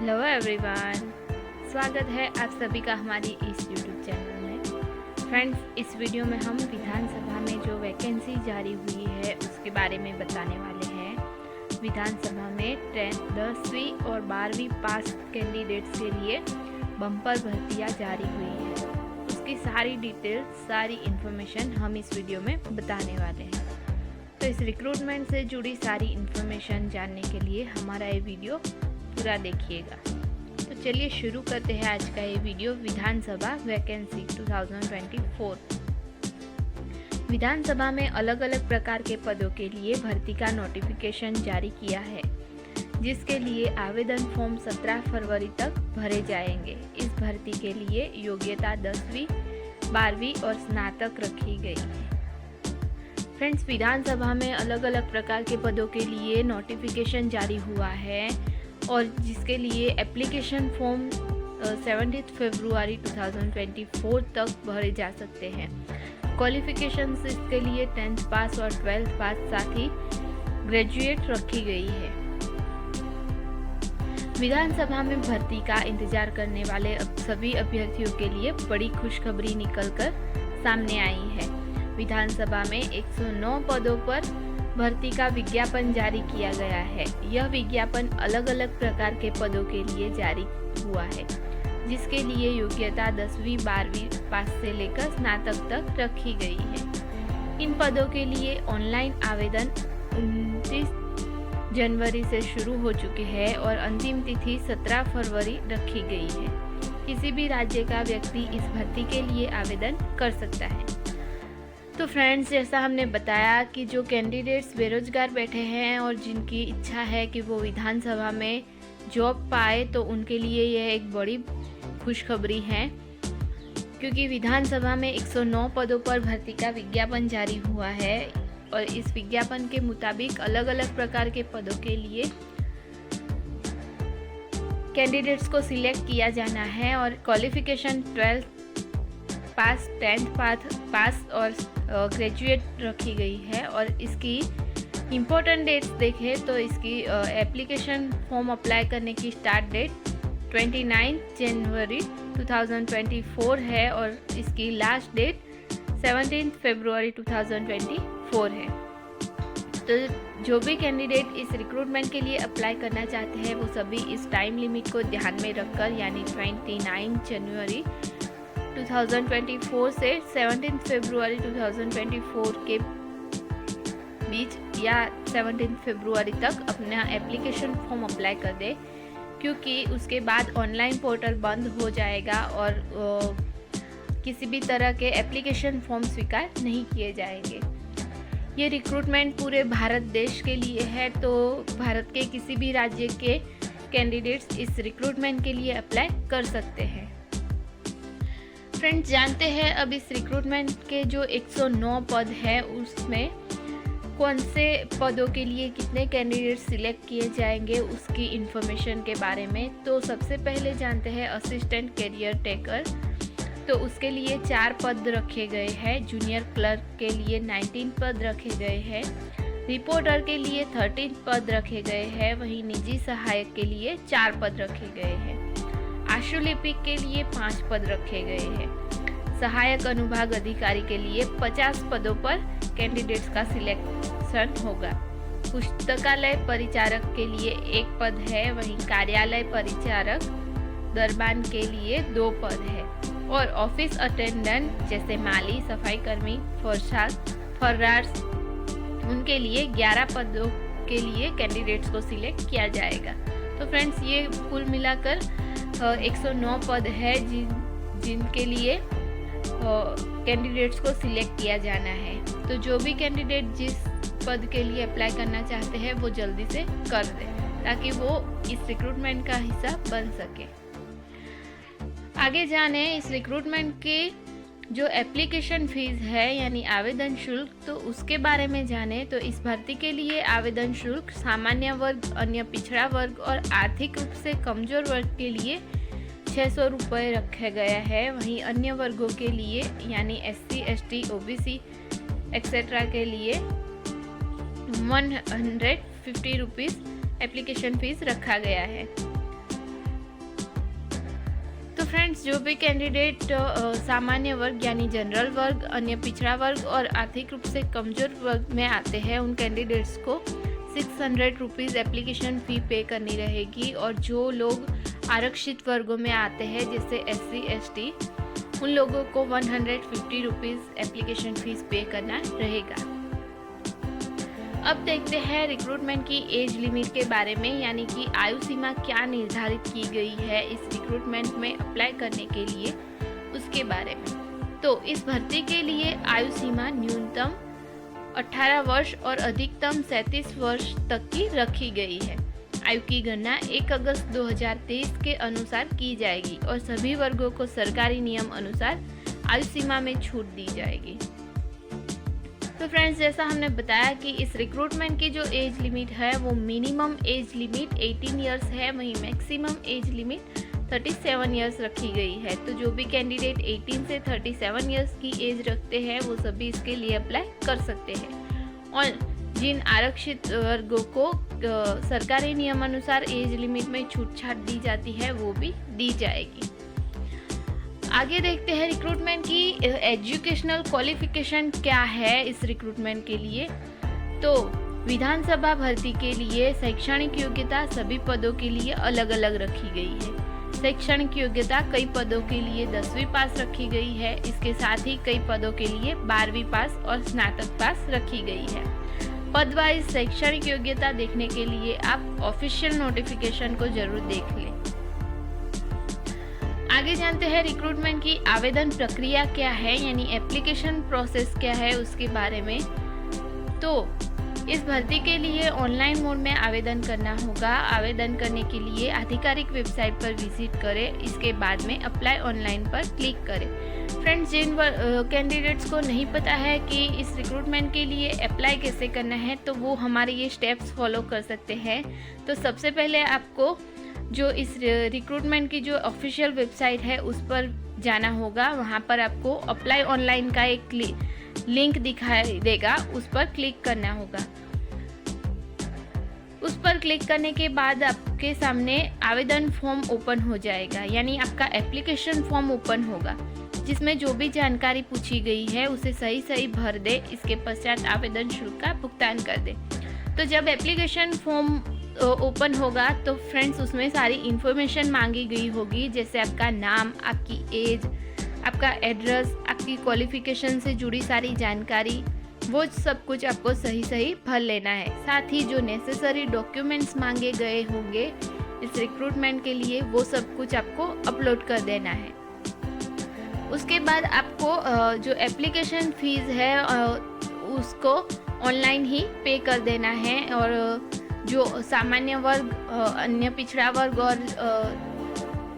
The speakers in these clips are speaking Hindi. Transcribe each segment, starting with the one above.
हेलो एवरीवन, स्वागत है आप सभी का हमारी इस यूट्यूब चैनल में। फ्रेंड्स, इस वीडियो में हम विधानसभा में जो वैकेंसी जारी हुई है उसके बारे में बताने वाले हैं। विधानसभा में 10वीं और 12वीं पास कैंडिडेट्स के लिए बम्पर भर्तियां जारी हुई है। उसकी सारी डिटेल्स, सारी इन्फॉर्मेशन हम इस वीडियो में बताने वाले हैं। तो इस रिक्रूटमेंट से जुड़ी सारी इन्फॉर्मेशन जानने के लिए हमारा ये वीडियो पूरा देखिएगा। तो चलिए शुरू करते हैं आज का ये वीडियो। विधानसभा वैकेंसी 2024। विधानसभा में अलग अलग प्रकार के पदों के लिए भर्ती का नोटिफिकेशन जारी किया है, जिसके लिए आवेदन फॉर्म 17 फरवरी तक भरे जाएंगे। इस भर्ती के लिए योग्यता 10वीं, 12वीं और स्नातक रखी गई है। फ्रेंड्स, विधानसभा में अलग अलग प्रकार के पदों के लिए नोटिफिकेशन जारी हुआ है और जिसके लिए एप्लीकेशन फॉर्म 17 फरवरी 2024 तक भरे जा सकते हैं। क्वालिफिकेशंस इसके लिए 10th पास और 12th पास, साथ ही ग्रेजुएट रखी गई है। विधानसभा में भर्ती का इंतजार करने वाले सभी अभ्यर्थियों के लिए बड़ी खुशखबरी निकलकर सामने आई है। विधानसभा में 109 पदों पर भर्ती का विज्ञापन जारी किया गया है। यह विज्ञापन अलग अलग प्रकार के पदों के लिए जारी हुआ है, जिसके लिए योग्यता 10वीं, 12वीं पास से लेकर स्नातक तक रखी गई है। इन पदों के लिए ऑनलाइन आवेदन 29 जनवरी से शुरू हो चुके हैं और अंतिम तिथि 17 फरवरी रखी गई है। किसी भी राज्य का व्यक्ति इस भर्ती के लिए आवेदन कर सकता है। तो फ्रेंड्स, जैसा हमने बताया कि जो कैंडिडेट्स बेरोजगार बैठे हैं और जिनकी इच्छा है कि वो विधानसभा में जॉब पाए, तो उनके लिए यह एक बड़ी खुशखबरी है, क्योंकि विधानसभा में 109 पदों पर भर्ती का विज्ञापन जारी हुआ है और इस विज्ञापन के मुताबिक अलग अलग प्रकार के पदों के लिए कैंडिडेट्स को सिलेक्ट किया जाना है और क्वालिफिकेशन 12th पास, 10th पास और ग्रेजुएट रखी गई है। और इसकी इम्पोर्टेंट डेट्स देखें तो इसकी एप्लीकेशन फॉर्म अप्लाई करने की स्टार्ट डेट 29 जनवरी 2024 है और इसकी लास्ट डेट 17 फरवरी 2024 है। तो जो भी कैंडिडेट इस रिक्रूटमेंट के लिए अप्लाई करना चाहते हैं वो सभी इस टाइम लिमिट को ध्यान में रखकर, यानी 29 जनवरी 2024 से 17 फरवरी 2024 के बीच या 17 फरवरी तक अपना एप्लीकेशन फॉर्म अप्लाई कर दे, क्योंकि उसके बाद ऑनलाइन पोर्टल बंद हो जाएगा और किसी भी तरह के एप्लीकेशन फॉर्म स्वीकार नहीं किए जाएंगे। ये रिक्रूटमेंट पूरे भारत देश के लिए है, तो भारत के किसी भी राज्य के कैंडिडेट्स इस रिक्रूटमेंट के लिए अप्लाई कर सकते हैं। फ्रेंड्स, जानते हैं अब इस रिक्रूटमेंट के जो 109 पद हैं उसमें कौन से पदों के लिए कितने कैंडिडेट सिलेक्ट किए जाएंगे, उसकी इन्फॉर्मेशन के बारे में। तो सबसे पहले जानते हैं असिस्टेंट कैरियर टेकर। तो उसके लिए 4 पद रखे गए हैं। जूनियर क्लर्क के लिए 19 पद रखे गए हैं। रिपोर्टर के लिए 13 पद रखे गए हैं। वहीं निजी सहायक के लिए 4 पद रखे गए हैं। आशुलिपिक के लिए 5 पद रखे गए हैं। सहायक अनुभाग अधिकारी के लिए 50 पदों पर कैंडिडेट्स का सिलेक्शन होगा। पुस्तकालय परिचारक के लिए 1 पद है। वहीं कार्यालय परिचारक दरबान के लिए 2 पद है और ऑफिस अटेंडेंट जैसे माली, सफाई कर्मी, फर्रार्स, उनके लिए 11 पदों के लिए कैंडिडेट्स को सिलेक्ट किया जाएगा। तो फ्रेंड्स, ये कुल मिलाकर 109 पद है जिनके लिए कैंडिडेट्स को सिलेक्ट किया जाना है। तो जो भी कैंडिडेट जिस पद के लिए अप्लाई करना चाहते हैं वो जल्दी से कर दें, ताकि वो इस रिक्रूटमेंट का हिस्सा बन सके। आगे जाने इस रिक्रूटमेंट की जो एप्लीकेशन फीस है, यानी आवेदन शुल्क, तो उसके बारे में जाने। तो इस भर्ती के लिए आवेदन शुल्क सामान्य वर्ग, अन्य पिछड़ा वर्ग और आर्थिक रूप से कमजोर वर्ग के लिए 600 रुपये रखा गया है। वहीं अन्य वर्गों के लिए यानी SC, ST, OBC एक्सेट्रा के लिए 150 रुपीज़ एप्लीकेशन फ़ीस रखा गया है। तो फ्रेंड्स, जो भी कैंडिडेट सामान्य वर्ग यानी जनरल वर्ग, अन्य पिछड़ा वर्ग और आर्थिक रूप से कमज़ोर वर्ग में आते हैं, उन कैंडिडेट्स को 600 रुपीज़ एप्लीकेशन फ़ी पे करनी रहेगी। और जो लोग आरक्षित वर्गों में आते हैं जैसे SC ST, उन लोगों को 150 रुपीज़ एप्लीकेशन फ़ीस पे करना रहेगा। अब देखते हैं रिक्रूटमेंट की एज लिमिट के बारे में, यानी कि आयु सीमा क्या निर्धारित की गई है इस रिक्रूटमेंट में अप्लाई करने के लिए, उसके बारे में। तो इस भर्ती के लिए आयु सीमा न्यूनतम 18 वर्ष और अधिकतम 37 वर्ष तक की रखी गई है। आयु की गणना 1 अगस्त 2023 के अनुसार की जाएगी और सभी वर्गों को सरकारी नियम अनुसार आयु सीमा में छूट दी जाएगी। तो फ्रेंड्स, जैसा हमने बताया कि इस रिक्रूटमेंट की जो एज लिमिट है वो मिनिमम एज लिमिट 18 इयर्स है, वहीं मैक्सिमम एज लिमिट 37 इयर्स रखी गई है। तो जो भी कैंडिडेट 18 से 37 इयर्स की एज रखते हैं वो सभी इसके लिए अप्लाई कर सकते हैं। और जिन आरक्षित वर्गों को सरकारी नियमानुसार एज लिमिट में छूट छाट दी जाती है वो भी दी जाएगी। आगे देखते हैं रिक्रूटमेंट की एजुकेशनल क्वालिफिकेशन क्या है इस रिक्रूटमेंट के लिए। तो विधानसभा भर्ती के लिए शैक्षणिक योग्यता सभी पदों के लिए अलग अलग रखी गई है। शैक्षणिक योग्यता कई पदों के लिए 10वीं पास रखी गई है। इसके साथ ही कई पदों के लिए 12वीं पास और स्नातक पास रखी गई है। पद वाइज शैक्षणिक योग्यता देखने के लिए आप ऑफिशियल नोटिफिकेशन को जरूर देख लें। आगे जानते हैं रिक्रूटमेंट की आवेदन प्रक्रिया क्या है, यानी एप्लीकेशन प्रोसेस क्या है उसके बारे में। तो इस भर्ती के लिए ऑनलाइन मोड में आवेदन करना होगा। आवेदन करने के लिए आधिकारिक वेबसाइट पर विजिट करें, इसके बाद में अप्लाई ऑनलाइन पर क्लिक करें। फ्रेंड्स, जिन कैंडिडेट्स को नहीं पता है कि इस रिक्रूटमेंट के लिए अप्लाई कैसे करना है, तो वो हमारे ये स्टेप्स फॉलो कर सकते हैं। तो सबसे पहले आपको जो इस रिक्रूटमेंट की जो ऑफिशियल वेबसाइट है उस पर जाना होगा। वहाँ पर आपको अप्लाई ऑनलाइन का एक लिंक दिखाई देगा, उस पर क्लिक करना होगा। उस पर क्लिक करने के बाद आपके सामने आवेदन फॉर्म ओपन हो जाएगा, यानी आपका एप्लीकेशन फॉर्म ओपन होगा, जिसमें जो भी जानकारी पूछी गई है उसे सही सही भर दे। इसके पश्चात आवेदन शुल्क का भुगतान कर दे। तो जब एप्लीकेशन फॉर्म ओपन होगा तो फ्रेंड्स उसमें सारी इन्फॉर्मेशन मांगी गई होगी, जैसे आपका नाम, आपकी एज, आपका एड्रेस, आपकी क्वालिफिकेशन से जुड़ी सारी जानकारी, वो सब कुछ आपको सही सही भर लेना है। साथ ही जो नेसेसरी डॉक्यूमेंट्स मांगे गए होंगे इस रिक्रूटमेंट के लिए वो सब कुछ आपको अपलोड कर देना है। उसके बाद आपको जो एप्लीकेशन फीस है उसको ऑनलाइन ही पे कर देना है। और जो सामान्य वर्ग, अन्य पिछड़ा वर्ग और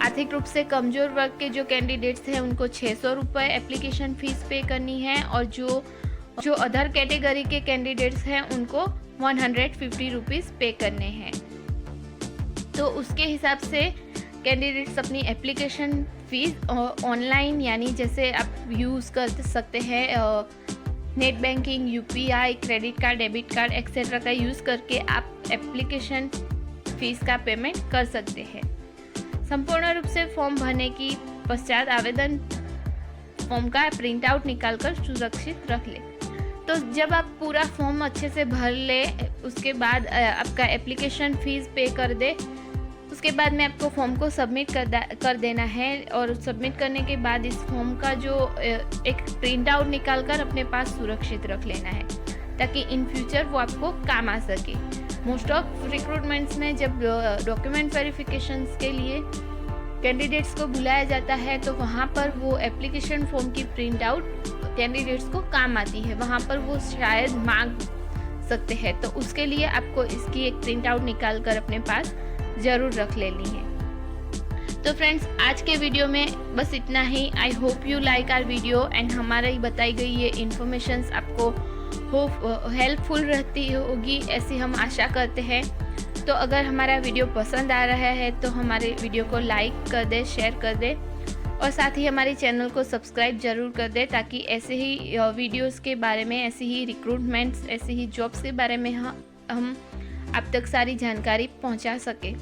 आर्थिक रूप से कमज़ोर वर्ग के जो कैंडिडेट्स हैं उनको 600 रुपये एप्लीकेशन फ़ीस पे करनी है। और जो अदर कैटेगरी के कैंडिडेट्स हैं उनको 150 रुपीज़ पे करने हैं। तो उसके हिसाब से कैंडिडेट्स अपनी एप्लीकेशन फ़ीस ऑनलाइन, यानी जैसे आप यूज़ कर सकते हैं net banking, UPI, credit card, debit card etcetera का यूज़ करके आप एप्लीकेशन फ़ीस का पेमेंट कर सकते हैं। संपूर्ण रूप से फॉर्म भरने की पश्चात आवेदन फॉर्म का प्रिंट आउट निकाल कर सुरक्षित रख ले। तो जब आप पूरा फॉर्म अच्छे से भर ले, उसके बाद आपका एप्लीकेशन फ़ीस पे कर दे, उसके बाद में आपको फॉर्म को सबमिट कर देना है। और सबमिट करने के बाद इस फॉर्म का जो एक प्रिंट आउट निकाल कर अपने पास सुरक्षित रख लेना है, ताकि इन फ्यूचर वो आपको काम आ सके। मोस्ट ऑफ रिक्रूटमेंट्स में जब डॉक्यूमेंट वेरिफिकेशंस के लिए कैंडिडेट्स को बुलाया जाता है तो वहाँ पर वो एप्लीकेशन फॉर्म की प्रिंट आउट कैंडिडेट्स को काम आती है, वहाँ पर वो शायद मांग सकते हैं। तो उसके लिए आपको इसकी एक प्रिंट आउट निकाल कर अपने पास ज़रूर रख लेनी है। तो फ्रेंड्स, आज के वीडियो में बस इतना ही। I hope you like our video and हमारी बताई गई ये इन्फॉर्मेशंस आपको हेल्पफुल रहती होगी, ऐसी हम आशा करते हैं। तो अगर हमारा वीडियो पसंद आ रहा है तो हमारे वीडियो को लाइक कर दे, शेयर कर दे और साथ ही हमारे चैनल को सब्सक्राइब जरूर कर दे, ताकि ऐसे ही वीडियोस के बारे में, ऐसे ही रिक्रूटमेंट्स, ऐसे ही जॉब्स के बारे में हम आप तक सारी जानकारी पहुंचा सके।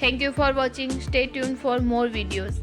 Thank you for watching. Stay tune for more videos.